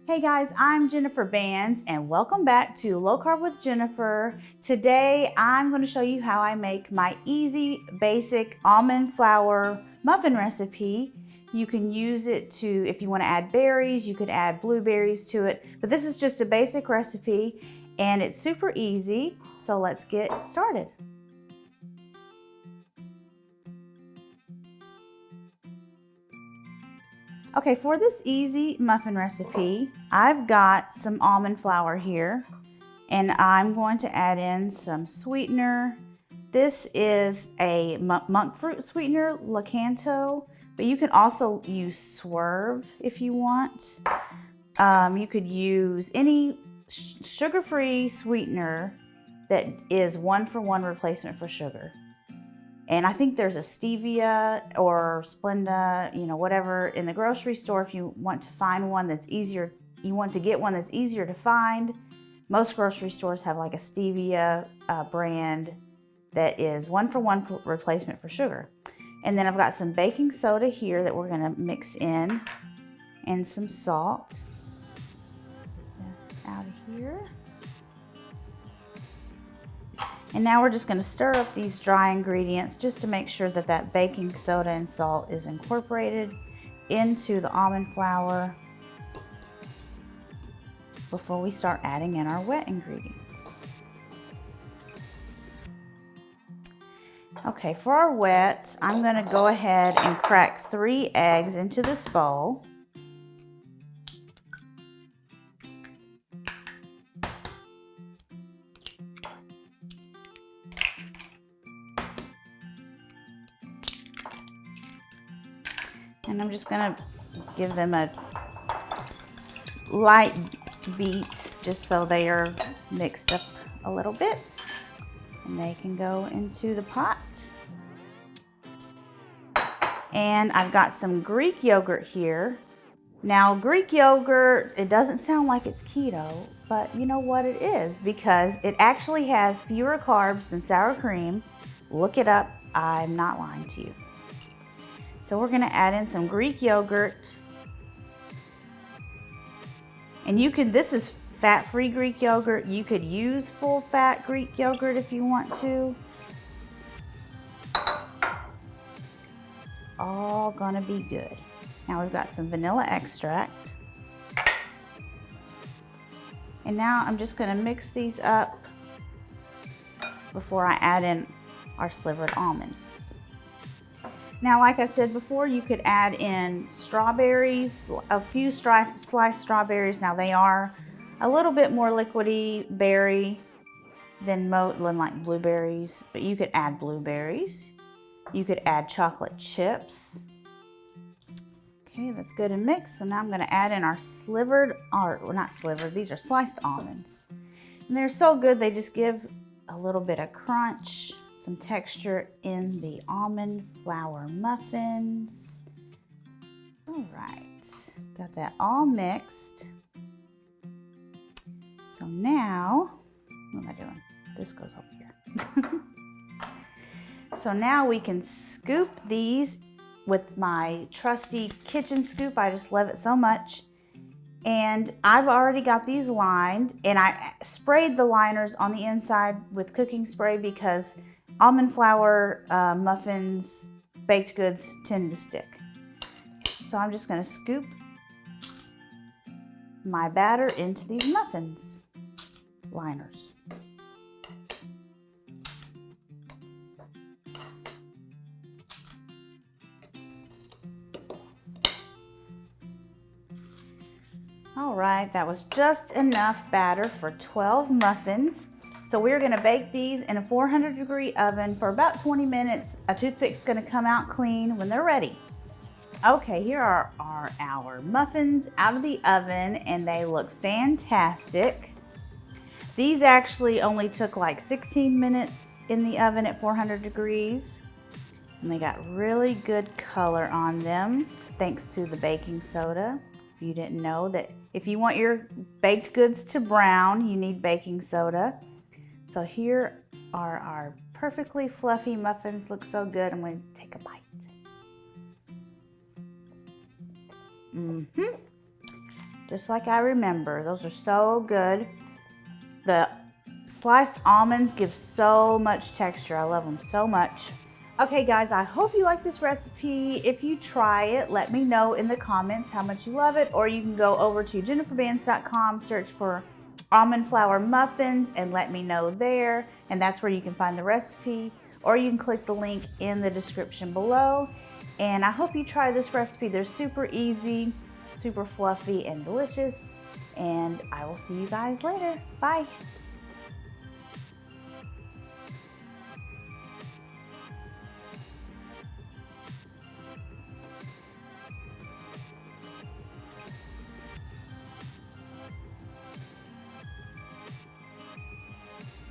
Hey guys, I'm Jennifer Bands and welcome back to Low Carb with Jennifer. Today I'm going to show you how I make my easy, basic almond flour muffin recipe. You can use it to, if you want to add berries, you could add blueberries to it, but this is just a basic recipe and it's super easy, so let's get started. Okay, for this easy muffin recipe, I've got some almond flour here, and I'm going to add in some sweetener. This is a monk fruit sweetener, Lakanto, but you can also use Swerve if you want. You could use any sugar-free sweetener that is 1-for-1 replacement for sugar. And I think there's a stevia or Splenda, whatever in the grocery store if you want to find one that's easier, you want to get one that's easier to find. Most grocery stores have like a stevia brand that is 1-for-1 replacement for sugar. And then I've got some baking soda here that we're gonna mix in and some salt. That's out of here. And now we're just going to stir up these dry ingredients just to make sure that that baking soda and salt is incorporated into the almond flour before we start adding in our wet ingredients. Okay, for our wet, I'm going to go ahead and crack 3 eggs into this bowl. And I'm just gonna give them a light beat just so they are mixed up a little bit. And they can go into the pot. And I've got some Greek yogurt here. Now Greek yogurt, it doesn't sound like it's keto, but you know what it is because it actually has fewer carbs than sour cream. Look it up, I'm not lying to you. So we're gonna add in some Greek yogurt. And this is fat-free Greek yogurt. You could use full-fat Greek yogurt if you want to. It's all gonna be good. Now we've got some vanilla extract. And now I'm just gonna mix these up before I add in our slivered almonds. Now, like I said before, you could add in strawberries, a few sliced strawberries. Now, they are a little bit more liquidy berry than like blueberries, but you could add blueberries. You could add chocolate chips. Okay, that's good and mixed. So now I'm going to add in our these are sliced almonds. And they're so good, they just give a little bit of crunch, some texture in the almond flour muffins. All right, got that all mixed. So now, what am I doing? This goes over here. So now we can scoop these with my trusty kitchen scoop. I just love it so much. And I've already got these lined, and I sprayed the liners on the inside with cooking spray because almond flour muffins, baked goods tend to stick. So I'm just going to scoop my batter into these muffins liners. All right, that was just enough batter for 12 muffins. So we're gonna bake these in a 400-degree oven for about 20 minutes. A toothpick's gonna come out clean when they're ready. Okay, here are our muffins out of the oven and they look fantastic. These actually only took like 16 minutes in the oven at 400 degrees. And they got really good color on them thanks to the baking soda. If you didn't know that if you want your baked goods to brown, you need baking soda. So here are our perfectly fluffy muffins. Look so good. I'm going to take a bite. just like I remember. Those are so good. The sliced almonds give so much texture. I love them so much. Okay guys, I hope you like this recipe. If you try it, let me know in the comments how much you love it, or you can go over to jenniferbands.com, search for almond flour muffins, and let me know there. And that's where you can find the recipe, or you can click the link in the description below. And I hope you try this recipe. They're super easy, super fluffy and delicious. And I will see you guys later. Bye.